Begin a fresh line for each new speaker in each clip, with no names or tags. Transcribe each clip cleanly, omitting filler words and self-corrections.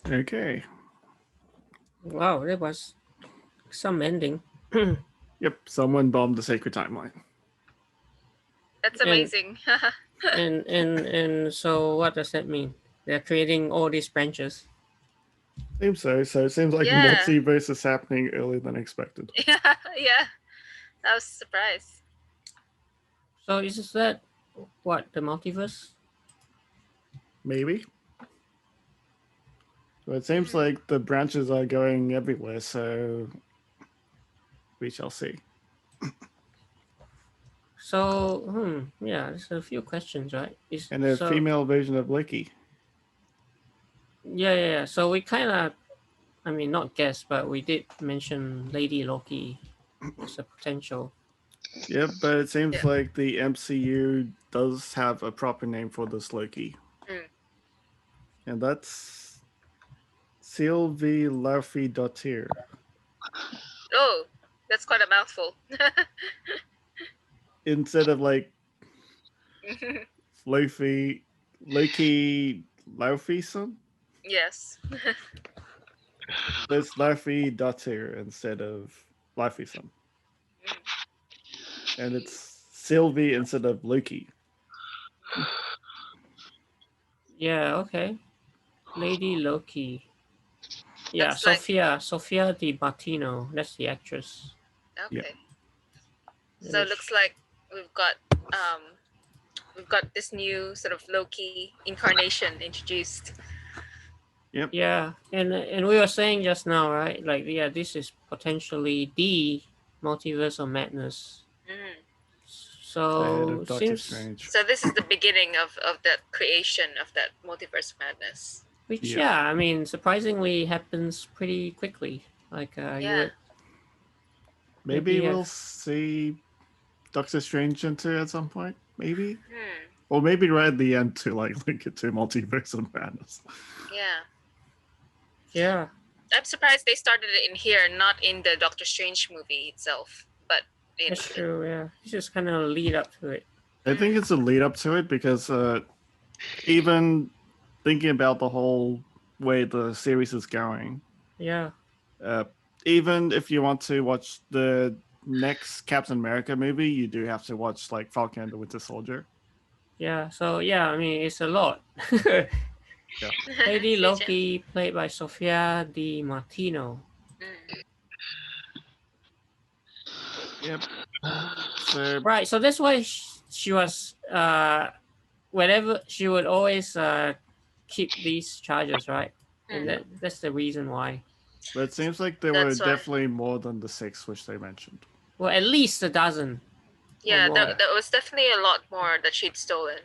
Okay.
Wow, that was some ending.
Yep, someone bombed the sacred timeline.
That's
and
amazing.
and so what does that mean? They're creating all these branches.
Seems so. So it seems like
Yeah.
multiverse is happening earlier than expected.
Yeah, yeah. I was surprised.
So is that what the multiverse?
Maybe. But it seems
Mm.
like the branches are going everywhere, so we shall see.
So yeah, there's a few questions, right? Is
And a
so
female version of Loki.
yeah. So we kind of, I mean, not guess, but we did mention Lady Loki as a potential.
Yep, but it seems
Yeah.
like the MCU does have a proper name for this Loki.
Mm.
And that's Sylvie Larfy Dottir.
Oh, that's quite a mouthful.
Instead of like Lofi Loki Laufeyson,
Yes.
there's Larfy Dottir instead of Laufeyson. And it's Sylvie instead of Loki.
Yeah, okay. Lady Loki. Yeah,
Looks like
Sophia Di Martino. That's the actress.
Yep.
okay.
It
So it
is.
looks like we've got um we've got this new sort of Loki incarnation introduced.
Yep.
Yeah, and we were saying just now, right? Like, yeah, this is potentially the multiverse of madness.
Mm.
Ahead
So
of Doctor
seems,
Strange.
So this is the beginning of that creation of that multiverse madness.
which
Yeah.
yeah, I mean, surprisingly happens pretty quickly. Like you
Yeah.
would
Maybe
maybe
we'll
have
see Doctor Strange into at some point. Maybe.
Hmm.
Or maybe right at the end to like link it to Multiverse of Madness.
Yeah.
yeah.
I'm surprised they started it in here, not in the Doctor Strange movie itself, but in.
That's true. Yeah, it's just kind of lead up to it.
I think it's a lead up to it because even thinking about the whole way the series is going,
Yeah,
uh, even if you want to watch the next Captain America movie, you do have to watch like Falcon and the Winter Soldier.
yeah. So yeah, I mean, it's a lot.
Yeah.
Lady
Huge.
Loki, played by Sofia Di Martino.
Mm.
Yep. So
Right. So that's why she was whenever she would always keep these charges, right? And
Mm.
that's the reason why.
but it seems like there were
That's why.
definitely more than the six which they mentioned.
Well, at least a dozen or
Yeah,
more.
there was definitely a lot more that she'd stolen.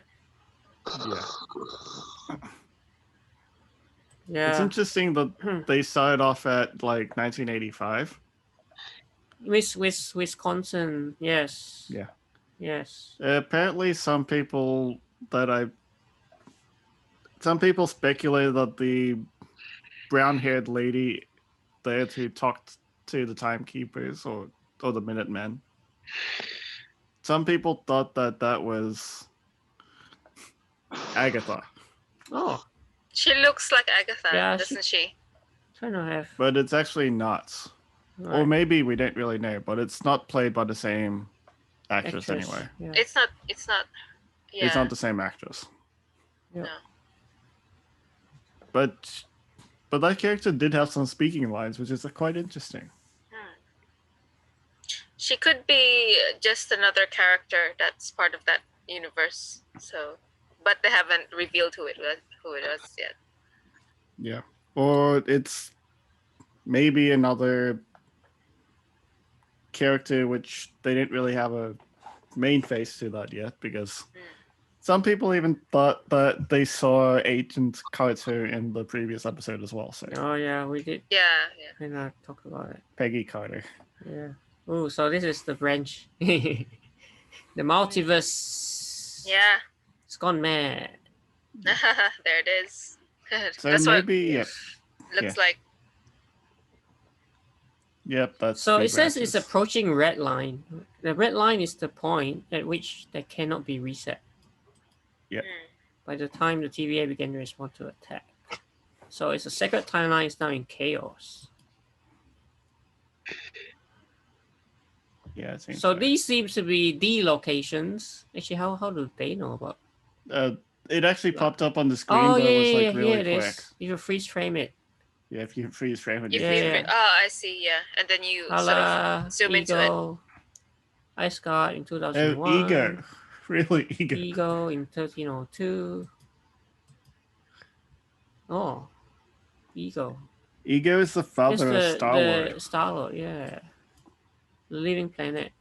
Yeah. It's
Yeah.
interesting that they started off at like 1985.
Wisconsin, yes.
Yeah.
Yes.
Apparently, some people speculated that the brown-haired lady there who talked to the timekeepers or the Minutemen. Some people thought that that was Agatha,
Oh,
She looks like Agatha,
yeah,
doesn't she?
trying to have.
but it's actually not. Or
Right,
maybe we don't really know, but it's not played by the same actress
actress.
anyway.
Yeah.
It's not. It's not. Yeah.
It's not the same actress.
Yeah.
No.
But that character did have some speaking lines, which is quite interesting.
Hmm. She could be just another character that's part of that universe. So, but they haven't revealed who it was yet.
Yeah. Or it's maybe another character which they didn't really have a main face to that yet because some people even thought that they saw Agent Carter in the previous episode as well. So
Oh yeah, we did
Yeah. Yeah.
kind of talk about it.
Peggy Carter.
Yeah. Oh, so this is the branch. The multiverse.
Yeah.
It's gone mad.
There it is.
So
That's what
maybe
Yes.
looks
yeah.
like.
Yep, that's
So
the
it says it's
branches.
approaching red line. The red line is the point at which they cannot be reset
Yep.
Hmm.
by the time the TVA begin to respond to attack. So it's a sacred timeline is now in chaos.
Yeah, it seems
So these seems to be the locations. Actually, how do they know about?
it actually popped up on the screen,
Oh
but
yeah,
it was
yeah,
like
yeah,
really
here it
quick.
is. You can freeze frame it.
Yeah, if you freeze frame it.
If
Yeah,
you
yeah.
I see. Yeah, and then you sort of zoom into it.
Ego, Asgard in 2001.
Ego, really ego.
Ego in 1302. Oh, Ego.
Ego is the
It's
father of Star-Lord.
the Star-Lord, yeah. The living planet.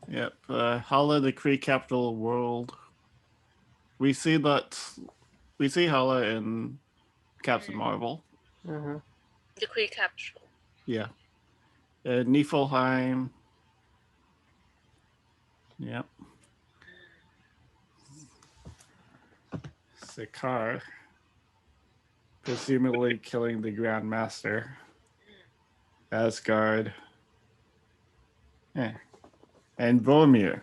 Yep. Hala, the Kree capital world. We see Hala in Captain Marvel.
Uh-huh.
The Kree capital.
Yeah. Niflheim. Yep. Sakaar. Presumably killing the Grand Master. Asgard. Yeah. And Vormir.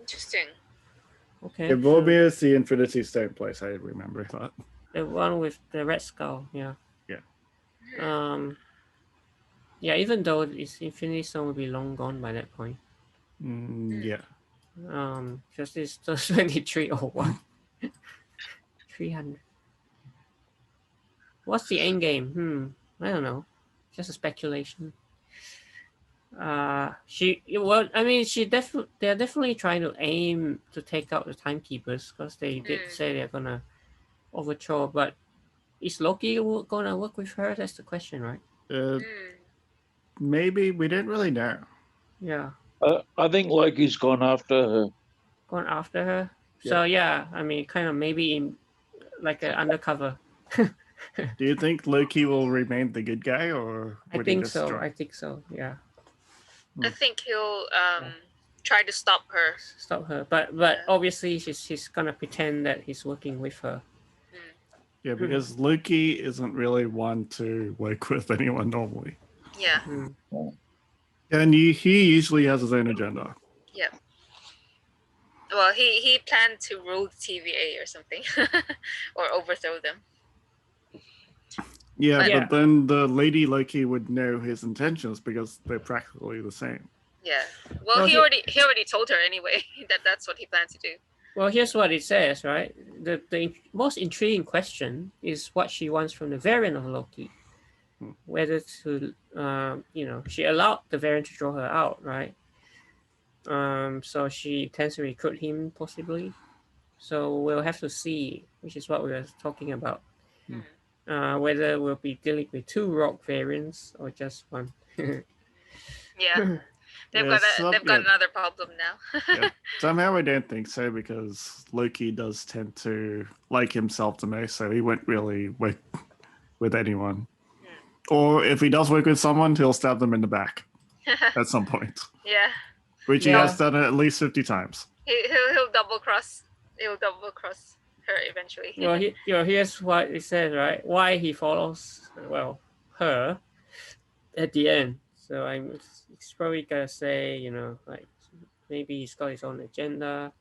Interesting.
Okay.
Yeah, Vormir is the Infinity Stone place. I remember that.
The one with the red skull, yeah.
Yeah.
Yeah, even though its Infinity Stone will be long gone by that point.
Yeah.
Just it's 2301. 300. What's the end game? I don't know. Just a speculation. They're definitely trying to aim to take out the timekeepers because they did say they're gonna overthrow, but is Loki gonna work with her? That's the question, right?
Maybe we didn't really know.
Yeah.
I think Loki's gone after her.
Gone after her.
Yeah.
So yeah, I mean, kind of maybe in like an undercover.
Do you think Loki will remain the good guy, or
I
would
think
he just
so.
strike?
I think so. Yeah.
I think he'll try to stop her.
Stop her, but obviously she's gonna pretend that he's working with her.
Yeah, because Loki isn't really one to work with anyone normally.
Yeah.
And he usually has his own agenda.
Yeah. Well, he planned to rule the TVA or something, or overthrow them.
Yeah,
Yeah.
but then the Lady Loki would know his intentions because they're practically the same.
Yeah. Well, he already told her anyway that that's what he planned to do.
Well, here's what it says, right? The most intriguing question is what she wants from the variant of Loki. Whether to, she allowed the variant to draw her out, right? So she intends to recruit him possibly. So we'll have to see, which is what we were talking about. Whether we'll be dealing with 2 rock variants or just one.
Yeah. They've got another problem now.
Yeah. Somehow I don't think so, because Loki does tend to like himself the most, so he won't really work with anyone. Or if he does work with someone, he'll stab them in the back at some point.
Yeah.
Which he has done at least 50 times.
He'll double cross. He'll double cross her eventually.
Well, here's what it says, right? Why he follows, her at the end. So it's probably gonna say, like maybe he's got his own agenda.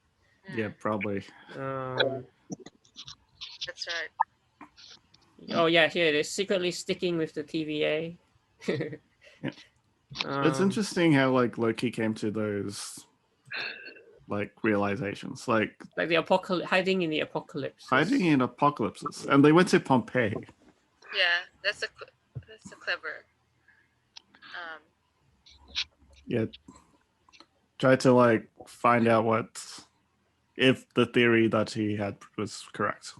Yeah, probably.
That's right.
Oh yeah, here it is. Secretly sticking with the TVA.
Yeah. It's interesting how Loki came to those realizations, like
the apocalypse, hiding in the apocalypse.
Hiding in apocalypses, and they went to Pompeii.
Yeah, that's a clever.
Yeah, try to find out if the theory that he had was correct.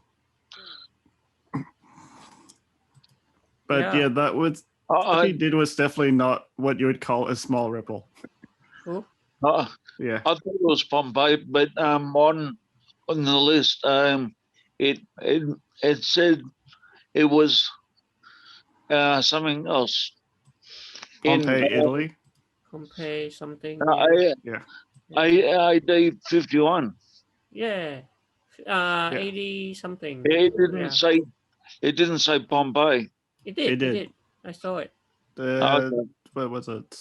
But yeah, that was what he did was definitely not what you would call a small ripple. Yeah,
I thought it was Pompeii, but on the list, it said it was something else.
Pompeii, Italy.
Pompeii something.
Yeah.
AD 51.
Yeah. 80 something.
It didn't say. It didn't say Pompeii.
It did. I saw it.
Where was it?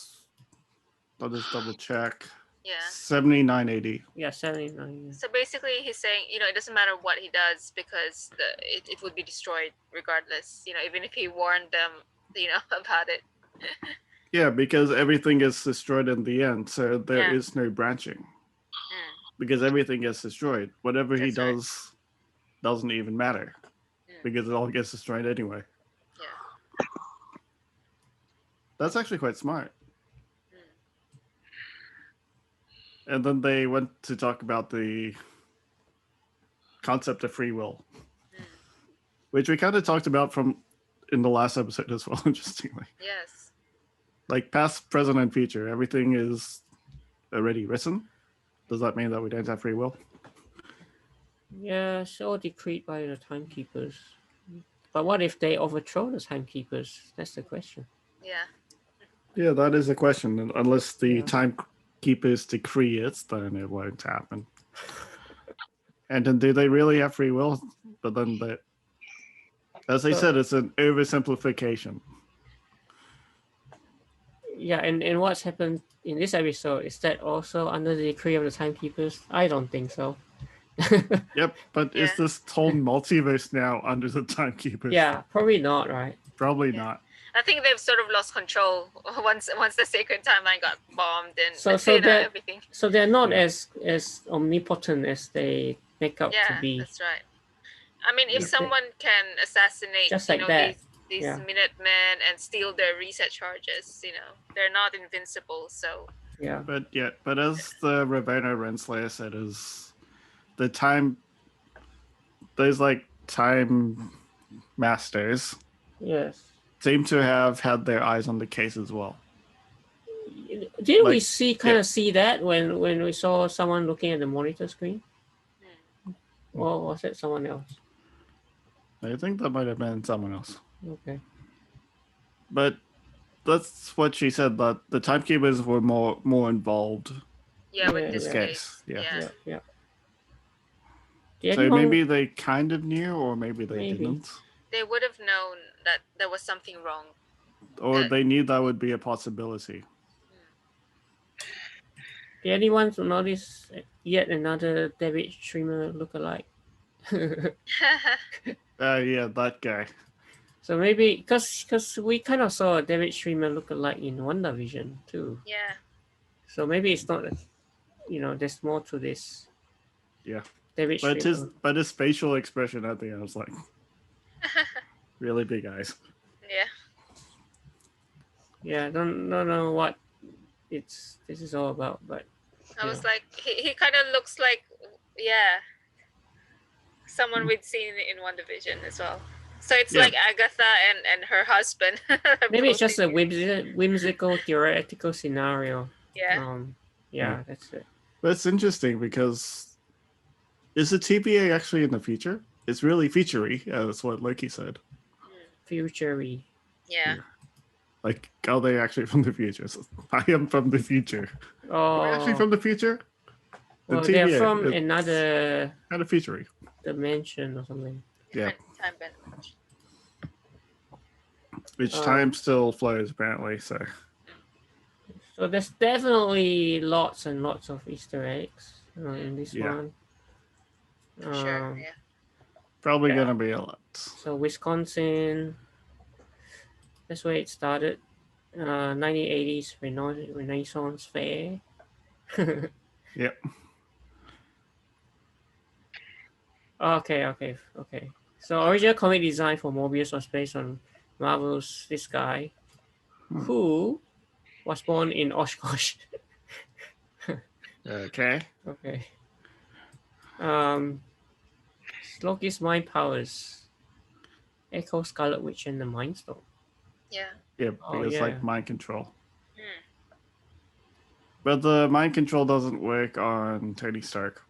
I'll just double check.
Yeah.
79 AD.
Yeah, 79.
So basically, he's saying, it doesn't matter what he does because it would be destroyed regardless. Even if he warned them, about it.
Yeah, because everything is destroyed in the end, so there
Yeah.
is no branching.
Mm,
Because everything gets destroyed. Whatever he
That's right.
does doesn't even matter.
Mm.
Because it all gets destroyed anyway.
Yeah.
That's actually quite smart.
Mm.
And then they went to talk about the concept of free will,
Mm.
which we kind of talked about in the last episode as well, interestingly.
Yes.
Like past, present, and future, everything is already written. Does that mean that we don't have free will?
Yeah, it's all decreed by the timekeepers. But what if they overthrow the timekeepers? That's the question.
Yeah.
Yeah, that is a question. And unless the
Yeah.
timekeepers decree it, then it won't happen. And then do they really have free will? But then, as I said, it's an oversimplification.
Yeah, and what's happened in this episode, is that also under the decree of the timekeepers? I don't think so.
Yep, but
Yeah.
is this whole multiverse now under the timekeepers?
Yeah, probably not, right?
Probably
Yeah.
not.
I think they've sort of lost control once the sacred timeline got bombed and
So that
everything.
so they're not
Yeah.
as omnipotent as they make out to
Yeah,
be.
that's right. I mean, if
Yeah.
someone can assassinate,
Just like that.
these
Yeah.
Minutemen and steal their reset charges, they're not invincible. So
Yeah.
But as the Ravena Renslayer said, is the time those like time masters
Yes.
seem to have had their eyes on the case as well.
Didn't we
Like,
kind of see that when we saw someone looking at the monitor screen? Or was it someone else?
I think that might have been someone else.
Okay.
But that's what she said, that the timekeepers were more involved.
yeah, with
Yeah,
this
yeah.
case,
Yeah.
Yeah. Did
So
anyone-
maybe they kind of knew, or maybe they
Maybe.
didn't.
they would have known that there was something wrong.
Or they knew that would be a possibility.
Did anyone notice yet another David Schwimmer lookalike?
Yeah, that guy.
So maybe because we kind of saw a David Schwimmer lookalike in WandaVision too.
Yeah.
So maybe it's not, there's more to this.
Yeah.
David
But
Schwimmer.
his facial expression at the end was like really big eyes.
Yeah.
Yeah, don't know what this is all about, but
I was like, he kind of looks like, someone we'd seen in WandaVision as well. So it's
Yeah.
like Agatha and her husband.
maybe it's just a
both
whimsical theoretical scenario.
Yeah.
Yeah, that's it.
But it's interesting because is the TPA actually in the future? It's really featurey, that's what Loki said.
Futury.
Yeah.
Like, are they actually from the future? So, I am from the future.
Oh,
Are we actually from the future? The
well, they're
TVA,
from
it's
another
kind of featurey.
dimension or something.
Yeah.
Different time bend.
Which time still flows, apparently. So
So there's definitely lots and lots of Easter eggs in this
Yeah.
one.
For sure. Yeah.
probably
Yeah.
gonna be a lot.
So Wisconsin, that's where it started. 1980s Renaissance Fair.
Yep.
Okay. So original comic design for Mobius was based on Marvel's this guy, who was born in Oshkosh.
Okay.
Okay. Loki's mind powers. Echo Scarlet Witch and the Mind Stone.
Yeah.
Yeah,
Oh,
because
yeah.
like mind control.
Hmm.
But the mind control doesn't work on Tony Stark.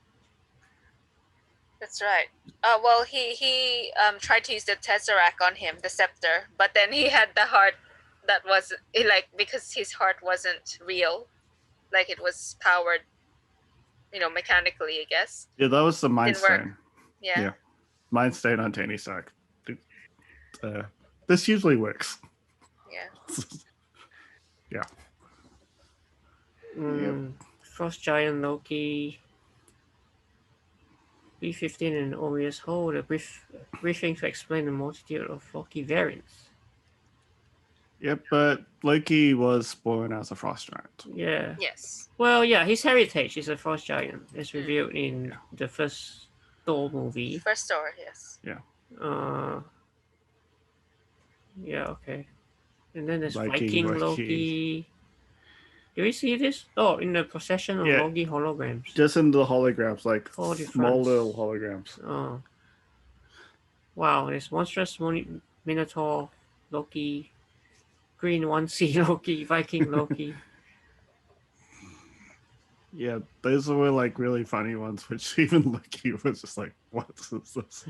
That's right. Well, he tried to use the Tesseract on him, the scepter, but then he had the heart that was because his heart wasn't real, like it was powered, mechanically, I guess.
Yeah, that was the mind
Didn't work.
stone.
Yeah.
Yeah. Mind stone on Tony Stark. This usually works.
Yeah.
Yeah.
Frost Giant Loki. B-15 and OES hold a briefing to explain the multitude of Loki variants.
Yep, but Loki was born as a frost giant.
Yeah.
Yes.
Well, yeah, his heritage is a Frost Giant, as revealed in the first Thor movie.
First Thor, yes.
Yeah, okay. And then there's
Viking
Viking Loki. Do we see this? Oh, in the procession of Loki holograms.
Just in the holograms, like
All
small
different.
little holograms.
Oh. Wow, there's monstrous Minotaur Loki, Green 1C Loki, Viking Loki.
Yeah, those were like really funny ones, which even Loki was just like, what is this?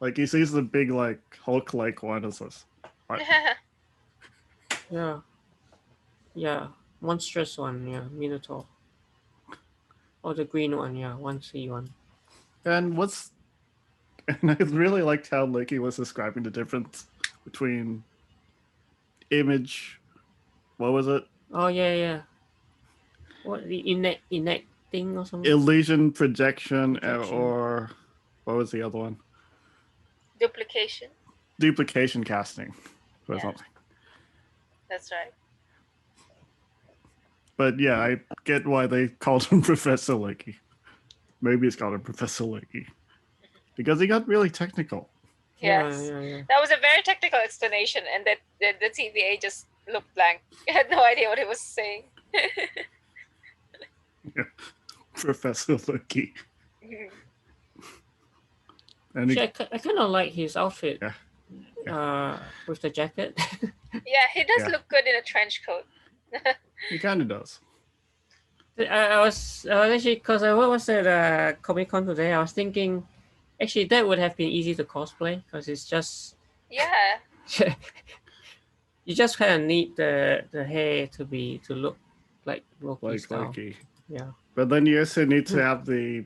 Like he sees the big like Hulk-like one as this. What?
Yeah. Yeah. Monstrous one, yeah. Minotaur. Or the green one, yeah. 1C one.
And I really liked how Loki was describing the difference between image. What was it?
Oh, yeah. What, the innate thing or something?
Illusion, projection, or what was the other one?
Duplication.
Duplication casting or something.
That's right.
But yeah, I get why they called him Professor Loki. Maybe it's called him Professor Loki. Because he got really technical.
Yes.
Yeah.
That was a very technical explanation, and that the TVA just looked blank. I had no idea what he was saying.
Yeah. Professor Loki. And
I kind of like his outfit.
Yeah.
With the jacket.
Yeah, he does look good in a trench coat.
He kind of does.
I was actually, because I was at Comic Con today, I was thinking, actually, that would have been easy to cosplay because it's just.
Yeah.
You just kind of need the hair to look like Loki
Like
style.
Loki.
Yeah.
But then you also need to have the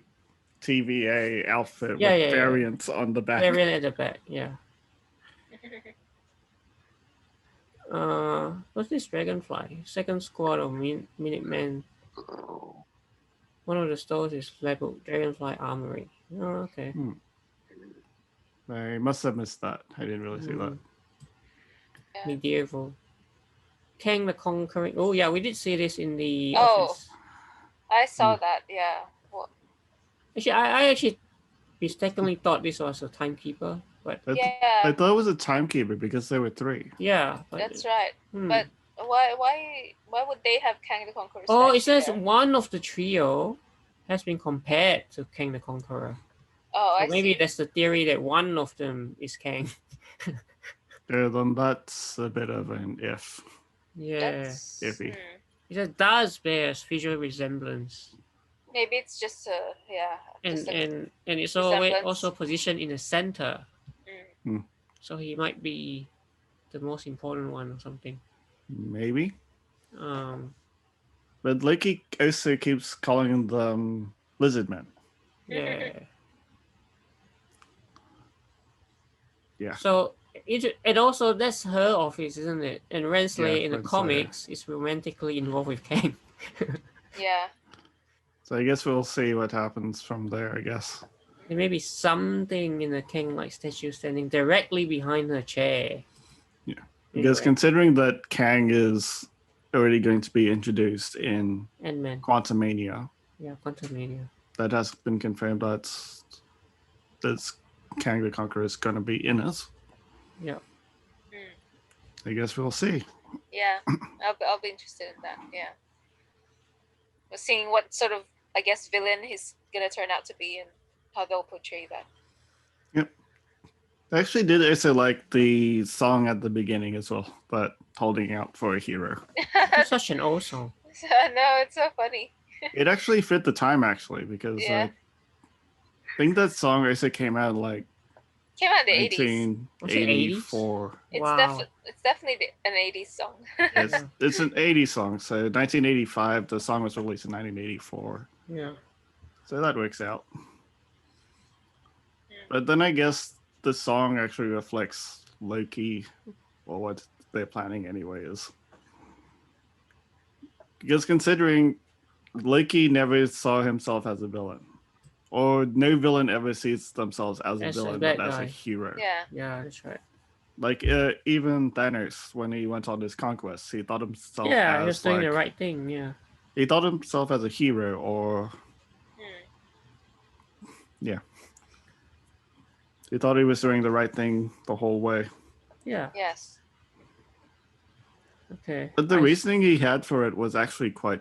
TVA outfit with variants on the back.
Variant at the back, yeah. What's this Dragonfly? Second squad of Minutemen. One of the stores is labeled Dragonfly Armory. Oh, okay.
I must have missed that. I didn't really see that.
Medieval. Kang the Conquering. Oh, yeah, we did see this in the
Oh,
office.
I saw that, yeah. Well,
Actually, I actually mistakenly thought this was a timekeeper, but
I thought it was a timekeeper because there were three.
yeah. But,
that's right. But why would they have Kang the Conqueror?
Oh, it says one of the trio has been compared to Kang the Conqueror.
Oh,
so
I
maybe
see.
that's the theory that one of them is Kang.
Yeah, then that's a bit of an if.
Yeah.
Iffy.
It does bear visual resemblance.
Maybe it's just
and it's also positioned in the center. So he might be the most important one or something.
Maybe. But Loki also keeps calling them lizard men.
Yeah.
Yeah.
So and also that's her office, isn't it? And Renslayer in the
Renslayer.
comics is romantically involved with Kang.
Yeah.
So I guess we'll see what happens from there, I guess.
There may be something in the Kang-like statue standing directly behind her chair.
Yeah. Because considering that Kang is already going to be introduced in
Ant-Man.
Quantumania.
Yeah, Quantumania.
That has been confirmed that Kang the Conqueror is going to be in it.
Yeah.
I guess we'll see.
Yeah, I'll be interested in that. Yeah. We're seeing what sort of, I guess, villain he's going to turn out to be and how they'll portray that.
Yep. I actually did also like the song at the beginning as well, but holding out for a hero.
It's such an old song.
No, it's so funny.
It actually fit the time, actually, because I think that song also came out like
Came out in the
1984.
It's definitely an 80s song.
It's an 80s song. So 1985, the song was released in 1984.
Yeah.
So that works out. But then I guess the song actually reflects Loki, or what they're planning anyway is. Because considering Loki never saw himself as a villain, or no villain ever sees themselves as a
As a
villain,
bad
but as a
guy.
hero.
Yeah.
Yeah, that's right.
Like even Thanos, when he went on his conquest, he thought himself
Yeah, he was
as
doing
like
the right thing. Yeah.
he thought himself as a hero, or
Hmm.
yeah, he thought he was doing the right thing the whole way.
Yeah.
Yes.
Okay.
But the reasoning he had for it was actually quite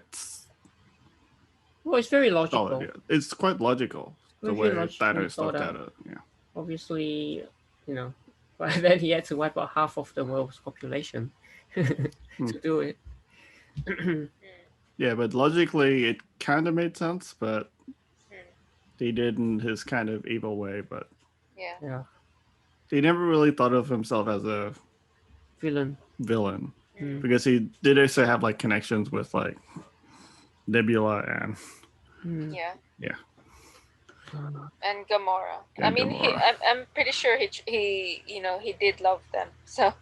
Well, it's very logical.
solid. Yeah. It's quite logical the
Very
way
logically
Thanos
thought
looked
out.
at it. Yeah.
Obviously, you know, but then he had to wipe out half of the world's population to do it.
Yeah, but logically it kind of made sense, but
Hmm.
he did in his kind of evil way. But
Yeah.
Yeah.
he never really thought of himself as a
Villain.
villain
Mm.
because he did also have like connections with like Nebula and
Mm.
Yeah.
yeah.
And Gamora. I
And
mean,
Gamora.
I'm pretty sure he he did love them. So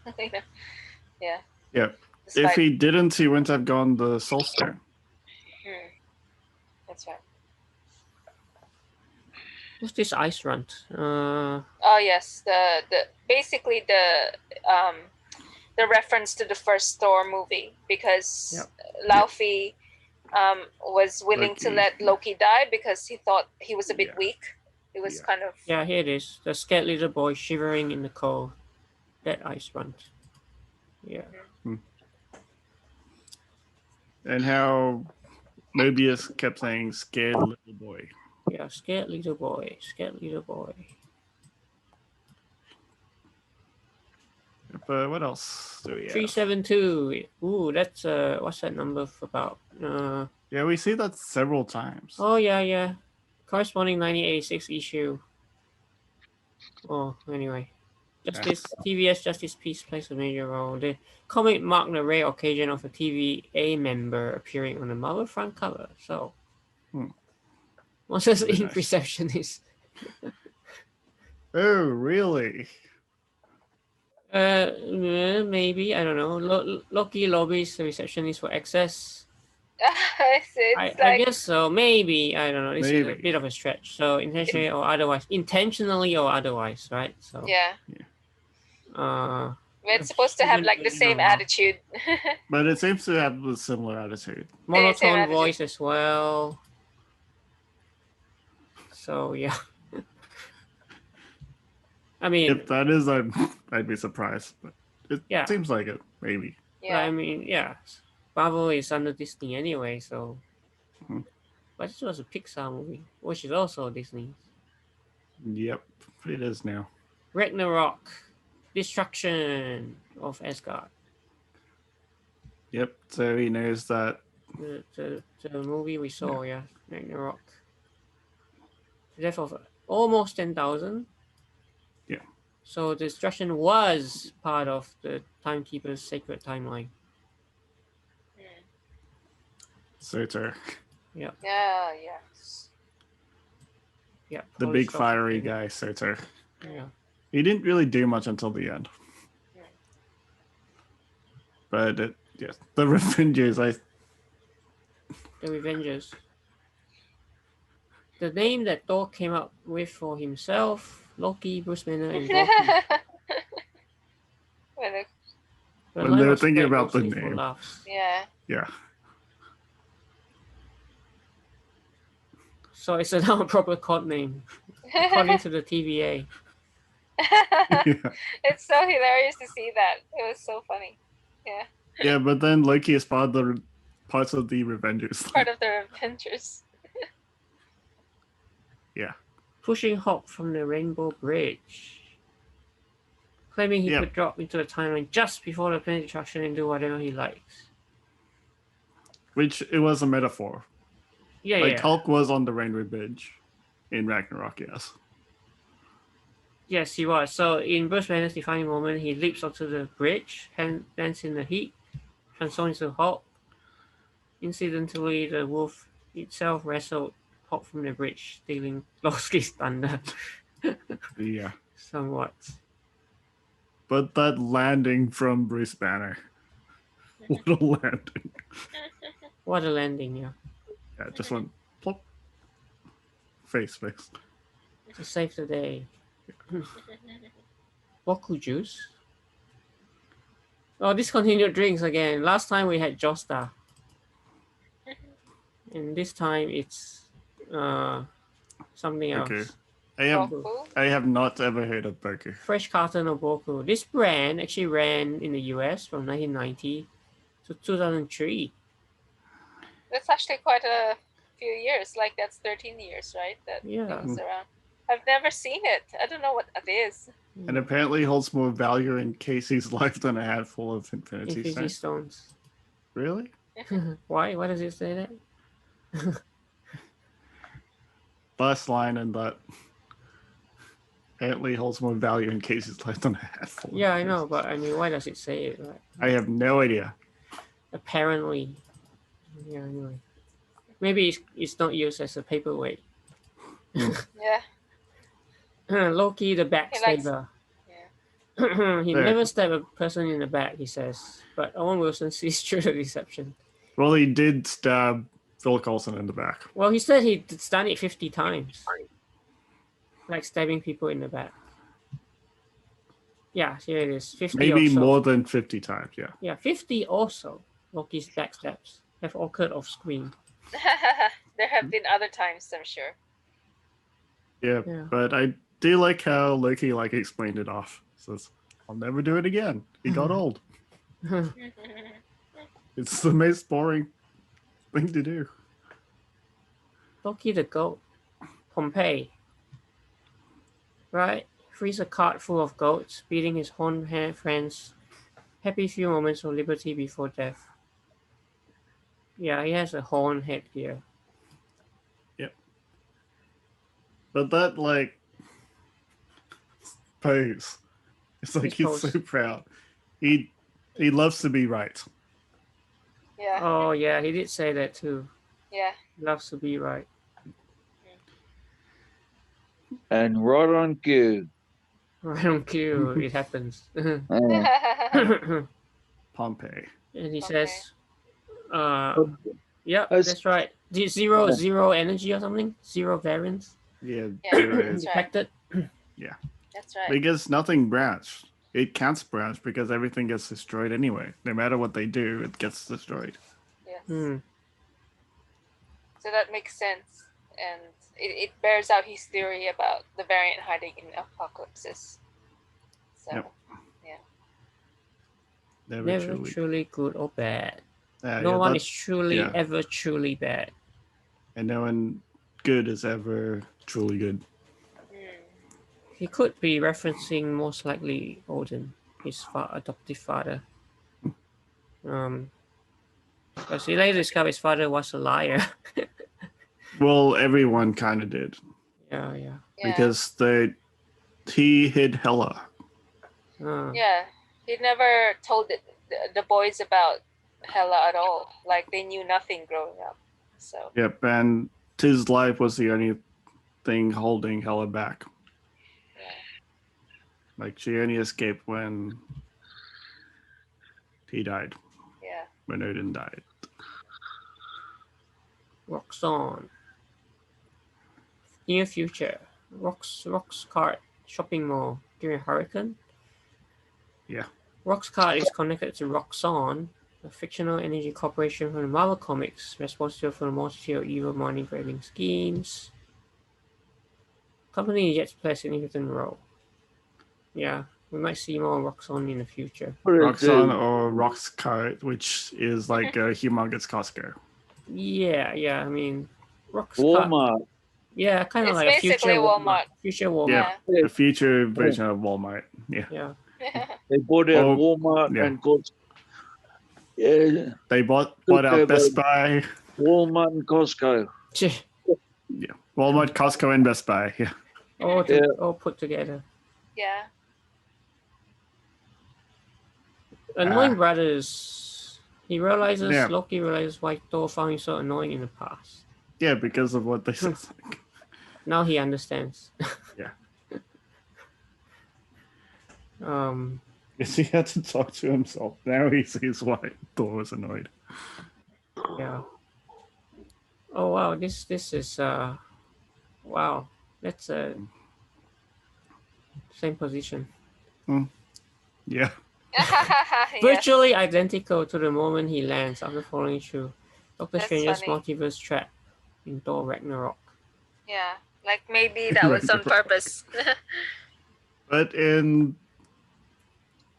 yeah.
Yeah. If
Despite,
he didn't, he wouldn't have gone the Soul Stone.
That's right.
Who's this ice runt?
Oh yes, the basically the reference to the first Thor movie, because Laufey was willing to
Loki.
let Loki die because he thought he was a bit
Yeah.
weak. He was
Yeah.
kind of
Yeah, here it is. The scared little boy shivering in the cold. That ice runt. Yeah.
And how Mobius kept saying scared little boy.
Yeah, scared little boy. Scared little boy.
But what else do we have?
372. Ooh, that's what's that number about?
Yeah, we see that several times.
Oh yeah. Corresponding 1986 issue. Oh, anyway. Justice TVS Justice Peace plays a major role. The comic marked the rare occasion of a TVA member appearing on the Marvel front cover. So, Monsters
Very
Inc.
nice.
receptionist.
Oh, really?
Maybe I don't know. Loki lobbies the receptionist for access.
it's
I
like
guess so. Maybe I don't know. This is a
Maybe.
bit of a stretch. So intentionally or otherwise, intentionally or otherwise, right? So
yeah. It's supposed to have
shouldn't
like the
really
same
know.
attitude.
But it seems to have a similar attitude.
Monotone
attitude.
voice as well. So yeah. I mean,
If that is, I'd be surprised. But it seems like it, maybe.
Yeah.
I mean, yeah. Marvel is under Disney anyway, so. But this was a Pixar movie, which is also Disney.
Yep, it is now.
Ragnarok, Destruction of Asgard.
Yep, so he knows that.
The movie we saw, yeah, Ragnarok. The death of almost 10,000.
Yeah.
So Destruction was part of the Timekeeper's sacred timeline.
Surtur.
Yeah.
Yeah. Yes.
Yeah.
The
Polish
big fiery
thing.
guy, Surtur.
Yeah.
He didn't really do much until the end. But yes, the Revengers,
The Revengers. The name that Thor came up with for himself, Loki, Bruce Banner, and Boku. The
When
line
they were
was
thinking
spread
about the
mostly for
name.
laughs.
Yeah.
yeah.
So it's now a proper code name, according to the TVA.
Yeah.
It's so hilarious to see that. It was so funny. Yeah.
Yeah, but then Loki is part of the Revengers.
Part of the Avengers.
Yeah.
Pushing Hulk from the Rainbow Bridge. Claiming he
Yep.
could drop into the timeline just before the planet destruction and do whatever he likes.
Which it was a metaphor.
Yeah,
Like
yeah.
Hulk was on the Rainbow Bridge in Ragnarok, yes.
Yes, he was. So in Bruce Banner's defining moment, he leaps onto the bridge, lands in the heat, transforms into Hulk. Incidentally, the wolf itself wrestled Hulk from the bridge, stealing Loki's thunder.
Yeah.
Somewhat.
But that landing from Bruce Banner. What a landing.
What a landing, yeah.
Yeah, just went plop. Face.
To save the day. Boku juice. Oh, discontinued drinks again. Last time we had Josta. And this time it's something
Okay.
else.
Boku.
I have not ever heard of Boku.
Fresh carton of Boku. This brand actually ran in the US from 1990 to 2003.
That's actually quite a few years. Like that's 13 years, right? That
Yeah.
it was around. I've never seen it. I don't know what it is.
And apparently holds more value in Casey's life than a handful of Infinity
Infinity
Stones.
Stones.
Really?
Why? Why does it say that?
Last line and that apparently holds more value in Casey's life than a handful. of
Yeah, I know,
Infinity
but I mean, why does it say it? Right?
Stones. I have no idea.
Apparently. Yeah, anyway. Maybe it's not used as a paperweight.
Yeah.
Loki the
likes-
backstabber.
Yeah.
He
There.
never stabbed a person in the back, he says. But Owen Wilson sees through the deception.
Well, he did stab Phil Coulson in the back.
Well, he said he'd done it 50 times. Like stabbing people in the back. Yeah, here it is. 50
Maybe
or so.
more than 50 times, yeah.
Yeah, 50 also. Loki's backstabs have occurred off screen.
There have been other times, I'm sure.
Yeah,
Yeah.
but I do like how Loki explained it off. Says, I'll never do it again. He got old. It's the most boring thing to do.
Loki the goat. Pompeii. Right? Frees a cart full of goats, beating his horned friends. Happy few moments of liberty before death. Yeah, he has a horn headgear.
But that pose. It's like
His
he's
pose.
so proud. He loves to be right.
Yeah.
Oh, yeah, he did say that too.
Yeah.
Loves to be right.
And right on cue.
Right on cue, it happens.
Uh,
And
Pompeii.
he
Okay.
says, yeah,
As-
that's right. Zero energy or something? Zero variance?
Yeah,
Yeah.
there is.
That's right.
Detected?
That's right.
Because nothing branched. It can't branch because everything gets destroyed anyway. No matter what they do, it gets destroyed.
Yes.
Hmm.
So that makes sense. And it bears out his theory about the variant hiding in apocalypses. So,
Yep. Never,
Never
truly.
truly good or bad.
Yeah,
No
yeah,
one
that-
is truly
yeah.
ever truly bad.
And no one good is ever truly good.
He could be referencing most likely Odin, his adoptive father. Because he later discovered his father was a liar.
Well, everyone kind of did.
yeah.
yeah.
Because he hid Hela.
Yeah. He never told the boys about Hela at all. Like they knew nothing growing up. So,
Yep, and his life was the only thing holding Hela back. Like she only escaped when he died.
yeah.
When Odin died.
Roxxon. Near future. Rox cart shopping mall during a hurricane.
Yeah.
Rox cart is connected to Roxxon, a fictional energy corporation from the Marvel Comics, responsible for the multitude of evil money grabbing schemes. Company yet to play a significant role. Yeah, we might see more Roxxon in the future.
what it
Roxxon
do?
or Roxcart, which is like a humongous Costco.
Yeah, I mean, Rox cart.
Walmart.
Yeah, kind of
It's
like a future
basically Walmart.
Future Walmart.
Yeah. The future version of Walmart. Yeah.
Yeah.
They bought out
Oh,
Walmart
yeah.
and Costco. Yeah,
They bought out
Okay,
Best
but-
Buy.
Walmart and Costco.
Yeah. Walmart, Costco, and Best Buy. Yeah.
all put together.
Yeah.
Annoying brothers. He realizes
Yeah.
Loki realizes why Thor found him so annoying in the past.
Yeah, because of what they said.
Now he understands.
Yeah.
Um
Yes, he had to talk to himself. Now he sees why Thor was annoyed.
Yeah. Oh wow, this is wow. That's same position.
Yeah.
Yes,
Virtually identical to the moment he lands after falling through Doctor
that's
Strange's
funny.
multiverse trap in Thor Ragnarok.
Yeah, like maybe that was on purpose.
But in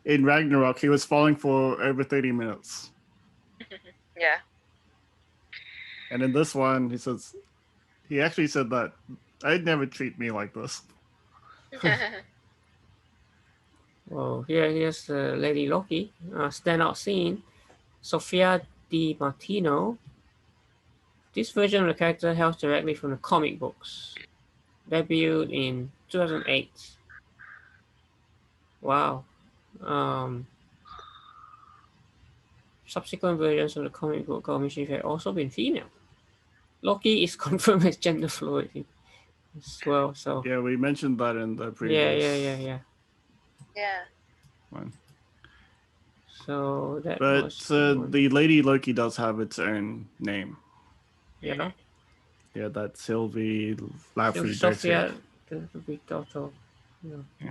Ragnarok, he was falling for over 30 minutes.
Yeah.
And in this one, he actually said that I'd never treat me like this.
Well, here's Lady Loki. Standout scene. Sofia Di Martino. This version of the character hails directly from the comic books. Debuted in 2008. Wow. Subsequent versions of the comic book commissions have also been female. Loki is confirmed as gender fluid as well. So
Yeah, we mentioned that in the previous
yeah.
Yeah.
one.
So that
But
was the one.
the Lady Loki does have its own name.
Yeah.
Yeah, that's Sylvie Laufey
Sophia
Dotier.
the big daughter. Yeah.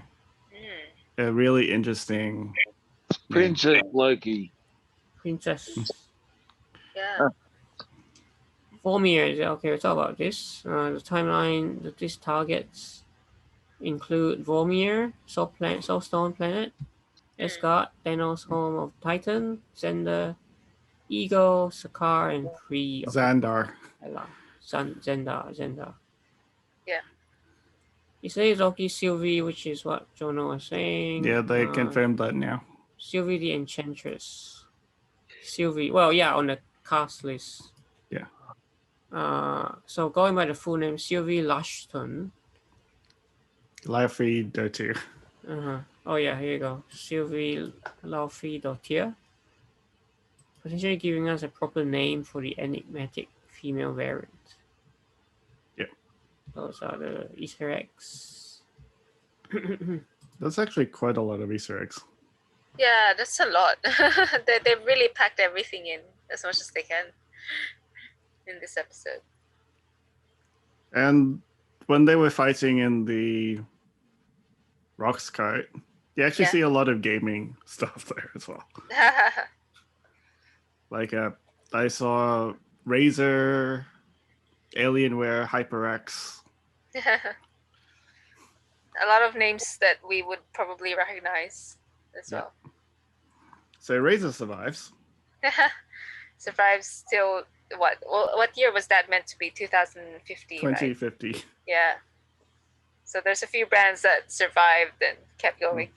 Mm.
A really interesting name.
Princess Loki.
Princess.
Yeah.
Vormir. Okay, we'll talk about this. The timeline that these targets include Vormir, Soulstone Planet, Asgard, Thanos' home of Titan, Zenda, Ego, Sakaar, and Kree.
Xandar.
Zenda.
Yeah.
He says Loki Sylvie, which is what Jono was saying.
Yeah, they confirmed that now.
Sylvie the Enchantress. Sylvie, well, yeah, on the cast list.
Yeah.
So going by the full name, Sylvie Lashton.
Laufey Dotier.
Oh yeah, here you go. Sylvie Laufey Dotier. Potentially giving us a proper name for the enigmatic female variant.
Yeah.
Those are the Easter eggs.
That's actually quite a lot of Easter eggs.
Yeah, that's a lot. they really packed everything in as much as they can in this episode.
And when they were fighting in the Roxxon, you actually see a lot of gaming stuff there as well. Like I saw Razer, Alienware, HyperX.
A lot of names that we would probably recognize as well.
So Razer survives.
Survives till what? Well, what year was that meant to be? 2050.
2050.
Right? Yeah. So there's a few brands that survived and kept going.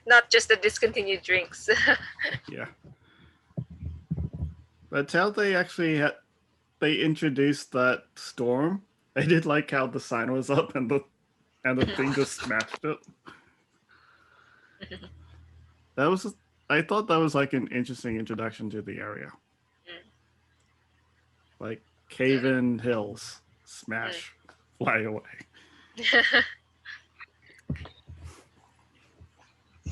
Not just the discontinued drinks.
Yeah. But how they actually they introduced that storm. I did like how the sign was up and the thing just smashed it. I thought that was like an interesting introduction to the area. Like cave-in hills, smash, fly away.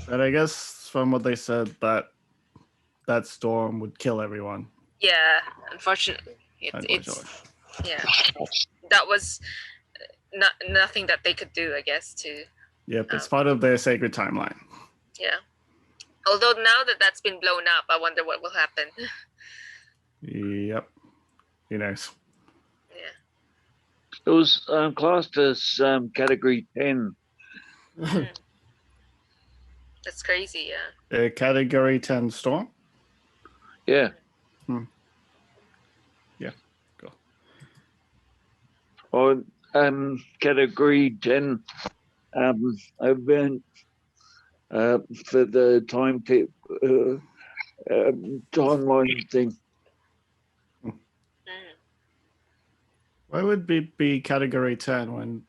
But I guess from what they said, that storm would kill everyone.
Yeah, unfortunately. It's yeah. That was nothing that they could do, I guess, to...
Yep, it's part of their sacred timeline.
Yeah. Although now that that's been blown up, I wonder what will happen.
Yep. Who knows?
Yeah.
It was classed as category 10.
That's crazy, yeah.
A category 10 storm?
Yeah.
Yeah, cool.
Or category 10 event for the timeline thing.
Why would it be category 10 when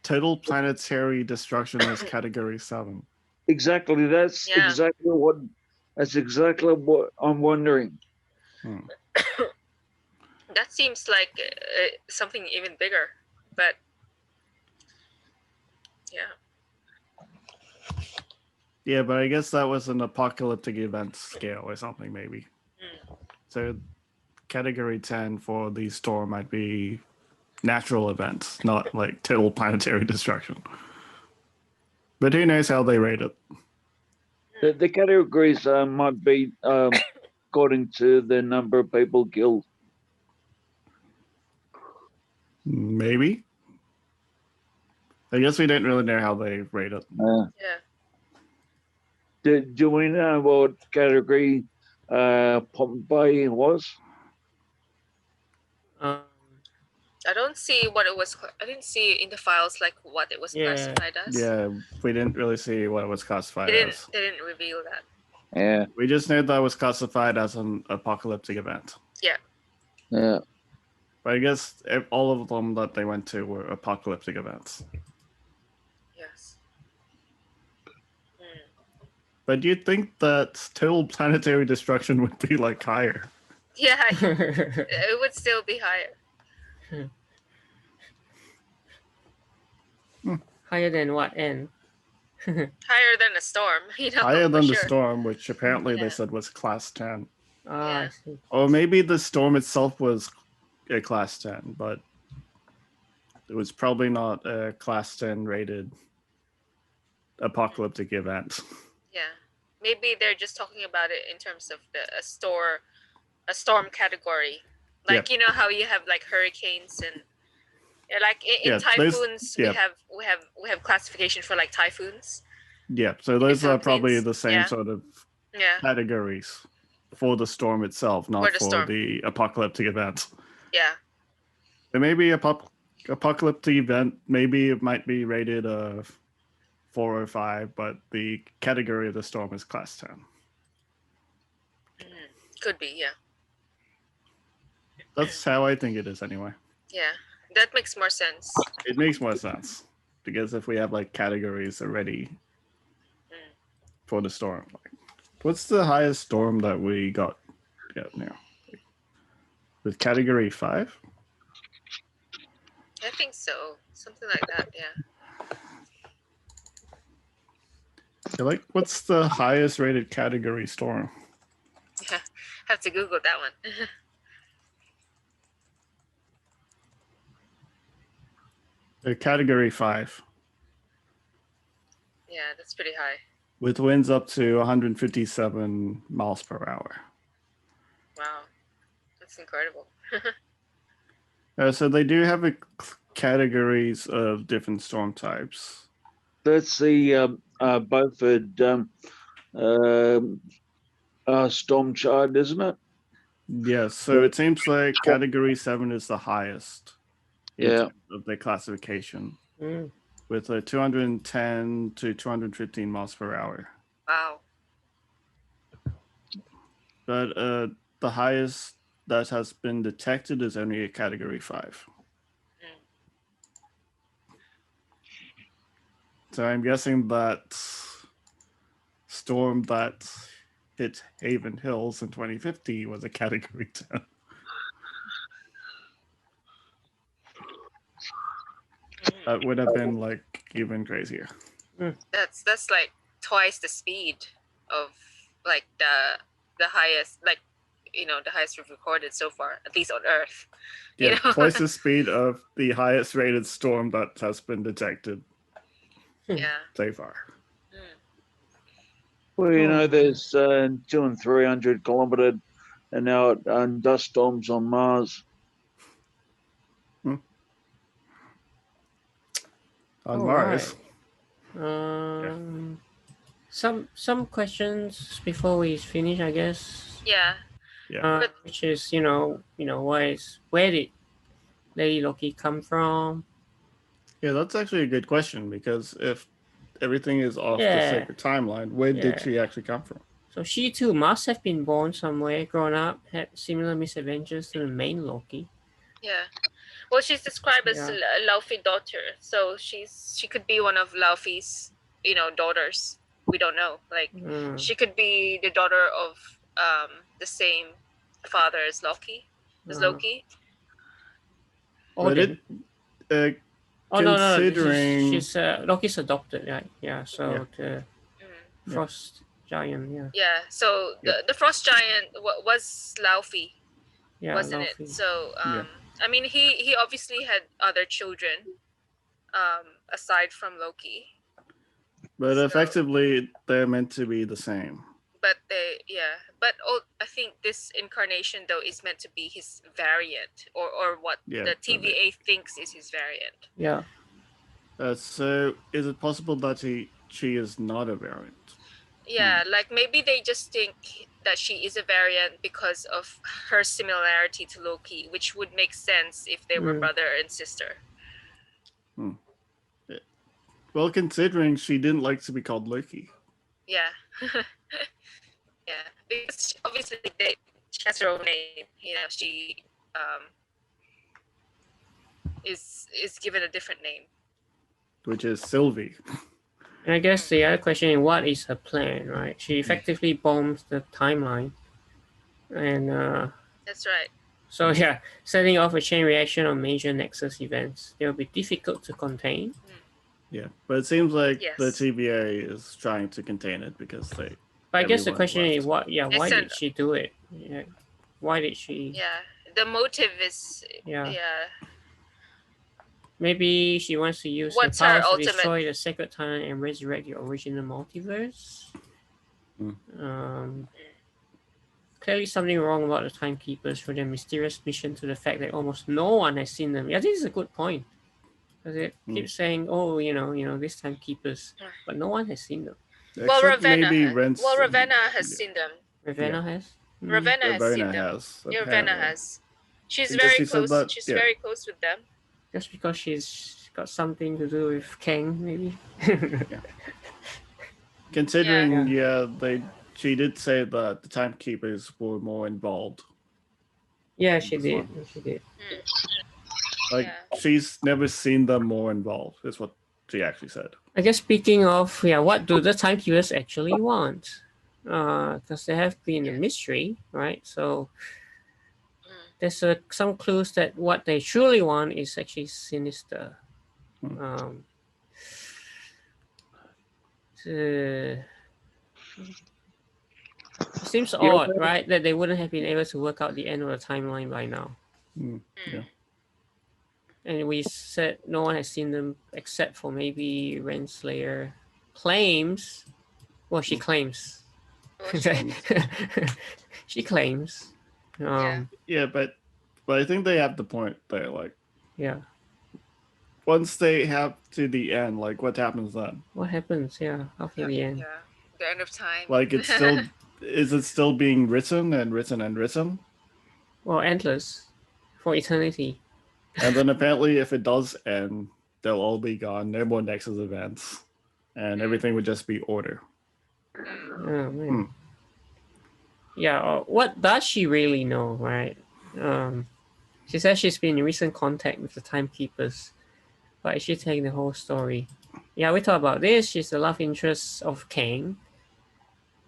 total planetary destruction is category 7?
Exactly. That's exactly what I'm wondering.
That seems like something even bigger, but yeah.
Yeah, but I guess that was an apocalyptic event scale or something, maybe. So category 10 for the storm might be natural events, not like total planetary destruction. But who knows how they rate it?
The categories might be according to the number of people killed.
Maybe. I guess we don't really know how they rate it.
Yeah.
Do we know what category Pompeii was?
I don't see what it was. I didn't see in the files like what it was classified as.
Yeah, we didn't really see what it was classified as.
They didn't reveal that.
Yeah.
We just knew that it was classified as an apocalyptic event.
Yeah.
Yeah.
But I guess all of them that they went to were apocalyptic events.
Yes.
But do you think that total planetary destruction would be like higher?
Yeah, it would still be higher.
Higher than what end?
Higher than a storm, you know.
Higher than the
sure.
storm, which apparently
Yeah.
they said was class 10.
Ah, I
Yeah.
see.
Or maybe the storm itself was a class 10, but it was probably not a class 10 rated apocalyptic event.
Yeah. Maybe they're just talking about it in terms of a storm category. Like you know how you have like hurricanes and like in typhoons we have classification for like typhoons.
Yeah, so those are probably
Philippines.
the same sort of categories for the storm itself, not for the apocalyptic event.
Yeah.
There may be apocalyptic event, maybe it might be rated 4 or 5, but the category of the storm is class 10.
Could be, yeah.
That's how I think it is anyway.
Yeah, that makes more sense.
It makes more sense because if we have like categories already for the storm, like, what's the highest storm that we got now? With category 5?
I think so. Something like that, yeah.
Like, what's the highest rated category storm?
Yeah, have to Google that one.
Category 5.
Yeah, that's pretty high.
With winds up to 157 miles per hour.
Wow, that's incredible.
So they do have categories of different storm types.
That's the Beaufort storm chart, isn't it?
Yes, so it seems like category 7 is the highest of the classification, with a 210 to 215 miles per hour.
Wow.
But the highest that has been detected is only a category 5. So I'm guessing that storm that hit Haven Hills in 2050 was a category 10. That would have been like even crazier.
That's like twice the speed of like the highest, like the highest we've recorded so far, at least on Earth.
Yeah, twice the speed of the highest rated storm that has been detected.
Yeah.
So far.
Well, there's 200 and 300 kilometer an hour dust storms on Mars.
On Mars.
Right. Some questions before we finish, I guess.
Yeah.
Which is where did Lady Loki come from?
Yeah, that's actually a good question, because if everything is off the sacred timeline, where did she actually come from?
So she too must have been born somewhere, grown up, had similar misadventures to the main Loki.
Yeah. Well, she's described as a Laufey daughter, so she could be one of Laufey's, daughters. We don't know. Like she could be the daughter of the same father as Loki. Loki.
But considering
she's Loki's adopted, right? Yeah. So the Frost giant. Yeah.
Yeah. So the frost giant was Laufey,
Yeah.
wasn't
Luffy.
it? So
Yeah.
I mean, he obviously had other children, aside from Loki.
But
So-
effectively, they're meant to be the same.
But I think this incarnation though is meant to be his variant, or what
Yeah,
the
so they-
TVA thinks is his variant.
Yeah.
So, is it possible that she is not a variant?
Yeah, like maybe they just think that she is a variant because of her similarity to Loki, which would make sense if they were brother and sister.
Well, considering she didn't like to be called Loki.
Yeah. Yeah, because obviously she has her own name. You know, she is given a different name.
Which is Sylvie.
And I guess the other question is, what is her plan, right? She effectively bombs the timeline. And
That's right.
so, yeah, setting off a chain reaction on major Nexus events. They will be difficult to contain.
Yeah, but it seems like
Yes.
the TVA is trying to contain it because they.
But I guess the
Everyone
question is,
left.
why did she do it? Yeah. Why did she?
Yeah, the motive is
Yeah.
yeah.
Maybe she wants to use
What's
her
her
powers to
ultimate-
destroy the sacred time and resurrect the original multiverse. Clearly something wrong about the timekeepers for their mysterious mission to the fact that almost no one has seen them. Yeah, this is a good point. Because it keeps saying, oh, you know, these timekeepers, but no one has seen them.
Well,
Except
Ravenna.
maybe Rents.
Ravenna has seen them.
Ravenna has?
Ravenna has seen
Ravenna
them.
has.
Yeah, Ravenna
apparently.
has. She's
Because
very
she said
close.
that-
She's
yeah.
very close with them.
Just because she's got something to do with Kang, maybe?
Considering,
Yeah.
she did say that the timekeepers were more involved.
Yeah, she
This
did.
one.
She did.
Like
Yeah.
she's never seen them more involved. Is what she actually said.
I guess speaking of, what do the timekeepers actually want? Because they have been a mystery, right? So there's some clues that what they truly want is actually sinister. It seems odd, right, that they wouldn't have been able to work out the end of the timeline by now.
Yeah.
And we said no one has seen them except for maybe Renslayer claims. Well, she claims. She claims.
Yeah, but I think they have the point there. Like
Yeah.
once they have to the end, like what happens then?
What happens? Yeah, after the end.
Yeah, the end of time.
Like it's still is it still being written and written and written?
Well, endless for eternity.
And then apparently if it does end, they'll all be gone. No more Nexus events. And everything would just be order.
Oh man. Yeah. What does she really know, right? She says she's been in recent contact with the timekeepers, but is she telling the whole story? Yeah, we talked about this. She's the love interest of Kang.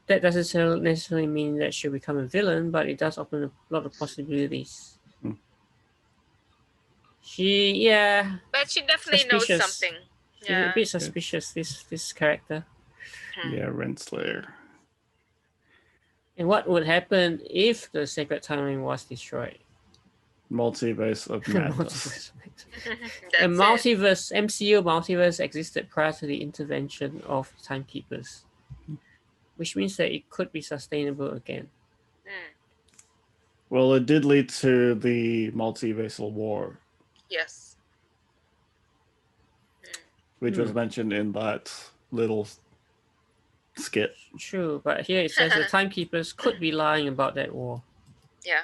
That doesn't necessarily mean that she'll become a villain, but it does open a lot of possibilities.
But she definitely knows
Suspicious.
something.
She's
Yeah.
a bit suspicious, this character.
Yeah, Renslayer.
And what would happen if the sacred timeline was destroyed?
Multiverse of madness.
A
That's
multiverse, MCU multiverse existed prior to the intervention of timekeepers, which means that it could be sustainable again.
Well, it did lead to the multiversal war,
Yes.
which was mentioned in that little skit.
True, but here it says the timekeepers could be lying about that war.
Yeah.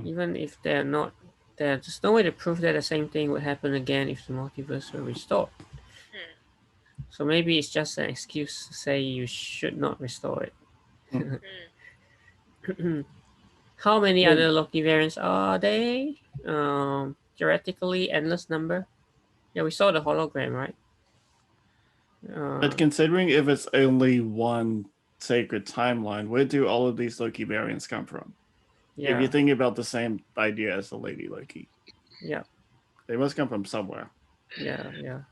Even if they're not, there's no way to prove that the same thing would happen again if the multiverse were restored. So maybe it's just an excuse to say you should not restore it. How many other Loki variants are they? Theoretically, endless number. Yeah, we saw the hologram, right?
But considering if it's only one sacred timeline, where do all of these Loki variants come from?
Yeah.
If you think about the same idea as the Lady Loki,
Yeah.
they must come from somewhere.
Yeah.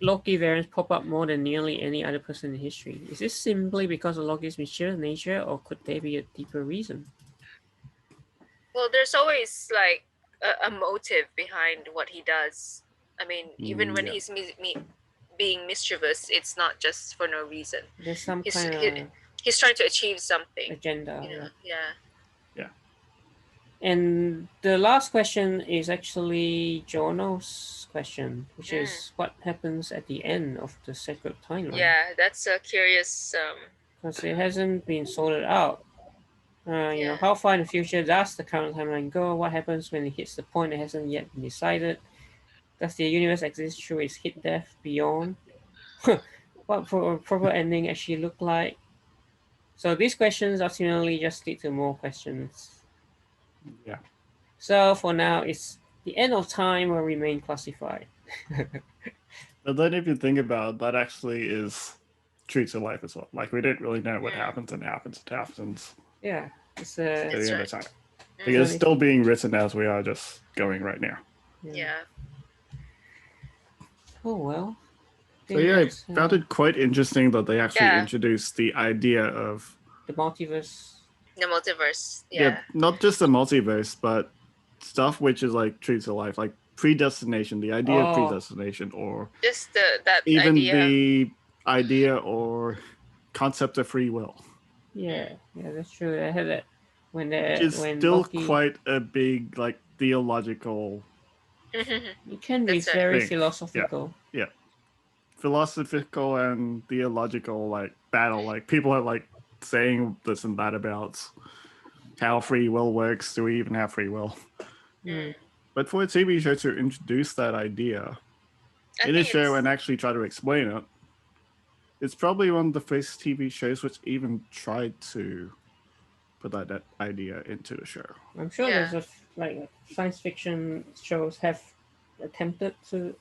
Loki variants pop up more than nearly any other person in history? Is this simply because of Loki's mischievous nature, or could there be a deeper reason?
Well, there's always like a motive behind what he does. I mean, even when
Yeah.
he's being mischievous, it's not just for no reason.
There's some
He's
kind
he,
of
he's trying to achieve something.
agenda.
You know?
Yeah.
Yeah.
And the last question is actually Jono's question, which is what happens at the end of the sacred timeline?
Yeah, that's a curious.
Because it hasn't been sorted out. You know,
Yeah.
how far in the future does the current timeline go? What happens when it hits the point that hasn't yet been decided? Does the universe exist through its hit death beyond? What proper ending actually look like? So these questions ultimately just lead to more questions.
Yeah.
So for now, it's the end of time will remain classified.
But then if you think about it, that actually is true to life as well. Like we don't really know what happens and happens. It happens
Yeah, it's
at
a
the end
right.
of time. Because it's still being written as we are just going right now.
Yeah.
Oh well.
So yeah, I found it quite interesting that they actually
Yeah.
introduced the idea of
the multiverse.
The multiverse. Yeah.
not just the multiverse, but stuff which is like true to life, like predestination, the idea of
Oh.
predestination, or
Just that
even
idea.
the idea or concept of free will.
Yeah, that's true. I heard that when
Which is
when
still
Loki,
quite a big like theological
it can be
That's right.
very
thing.
philosophical.
Philosophical and theological like battle. Like people are like saying this and that about how free will works. Do we even have free will?
Mm.
But for a TV show to introduce that idea in a show and actually try to explain it, it's probably one of the first TV shows which even tried to put that idea into a show.
I'm sure there's like science fiction shows have attempted to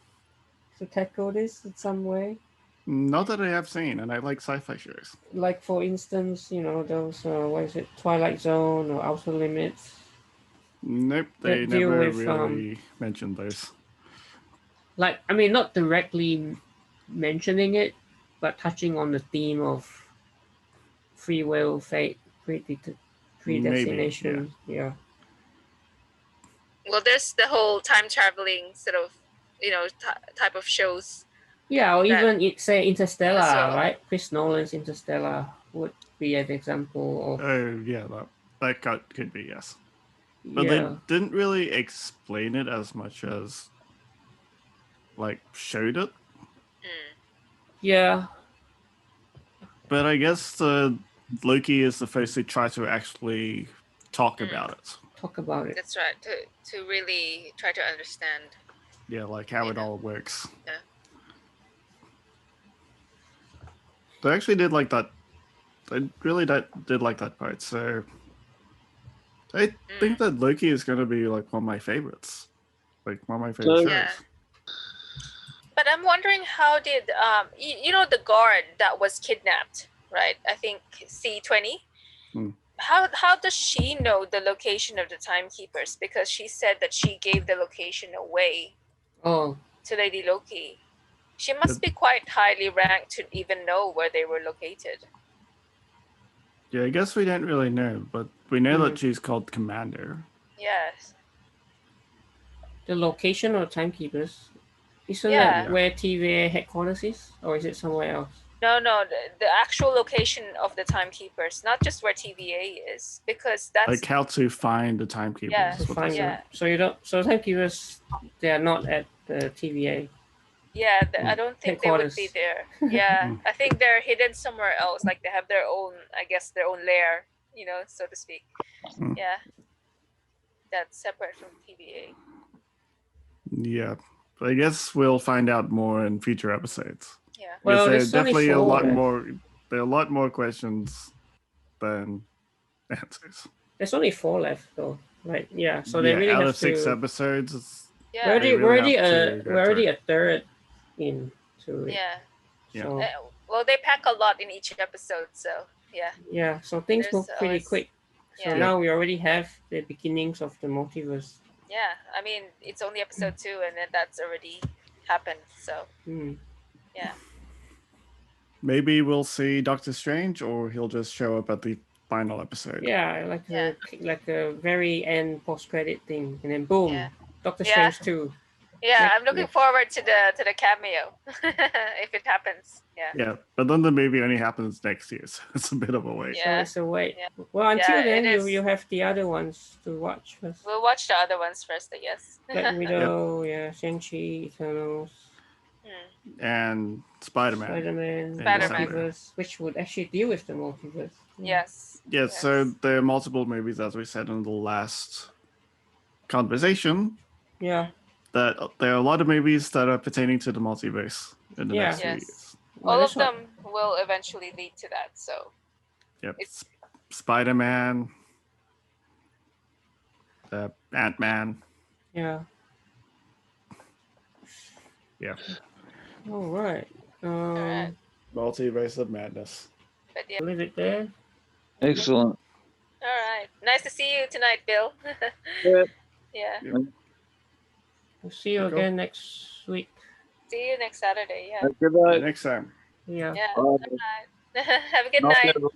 tackle this in some way.
Not that I have seen, and I like sci-fi shows.
Like for instance, you know those what is it, Twilight Zone or Outer Limits.
Nope, they
that deal
never
with,
really mentioned those.
Like, I mean, not directly mentioning it, but touching on the theme of free will, fate, predestination. Yeah.
Well, there's the whole time traveling sort of, type of shows.
Yeah, or
That-
even say Interstellar,
as well.
right? Chris Nolan's Interstellar would be an example of.
Oh yeah, that could be, yes. But
Yeah.
they didn't really explain it as much as like showed it.
Yeah.
But I guess Loki is the first to try to actually talk about it.
Talk about it.
That's right. To really try to understand.
Yeah, like how it all works.
Yeah.
They actually did like that. They really did like that part. So I think that Loki is going to be like one of my favorites. Like one of my favorite shows.
Yeah. But I'm wondering how did the guard that was kidnapped, right? I think C20. How does she know the location of the timekeepers? Because she said that she gave the location away
to
Lady Loki. She must be quite highly ranked to even know where they were located.
Yeah, I guess we don't really know, but we know that she's called Commander.
Yes.
The location of timekeepers. Isn't that where TVA headquarters is? Or is it somewhere else?
No, the actual location of the timekeepers, not just where TVA is, because that's
like how to find the timekeepers.
Yeah.
To find them. So timekeepers, they are not at the TVA.
Yeah, I don't think they would be there. Yeah, I think they're hidden somewhere else. Like they have their own, I guess, their own lair, so to speak. Yeah, that's separate from TVA.
Yeah, but I guess we'll find out more in future episodes.
Yeah.
Well, there's definitely a lot more. There are a lot more questions than answers.
There's only 4 left, though. Right? Yeah. So they really
out
have
of 6 episodes.
Yeah.
We're already a third into it.
Yeah.
So,
well, they pack a lot in each episode, so yeah.
Yeah. So things move pretty quick. So now we already have the beginnings of the multiverse.
Yeah, I mean it's only episode 2, and then that's already happened. So. Yeah.
Maybe we'll see Doctor Strange, or he'll just show up at the final episode.
Yeah, like a very end post credit thing, and then boom,
Yeah.
Doctor
Yeah.
Strange 2.
Yeah,
Next-
I'm looking
next.
forward to the cameo if it happens. Yeah.
Yeah, but then the movie only happens next year, so it's a bit of a wait.
So
Yeah.
it's a wait.
Yeah.
Well, until
Yeah,
then,
it is.
you have the other ones to watch first.
We'll watch the other ones first, I guess.
Black Widow, yeah, Shang-Chi, Eternals,
And Spider-Man.
Spider-Man,
Spider-Man.
Multiverse, which would actually deal with the multiverse.
Yes.
Yeah, so there are multiple movies, as we said in the last conversation,
Yeah.
that there are a lot of movies that are pertaining to the multiverse in the
Yeah.
next few
Yes.
years.
Well,
All
that's
of them will eventually lead to that. So
Yep.
It's-
Spider-Man, Ant-Man.
Yeah.
Yeah.
All right.
right.
Multiverse of Madness.
but yeah.
Leave it there.
Excellent.
All right. Nice to see you tonight, Bill.
Yeah.
Yeah.
We'll see you
Cool.
again next week.
See you next Saturday. Yeah.
Good
See you
night.
next time.
Yeah.
Yeah.
Bye.
All right. Have a good
Not
night.
good.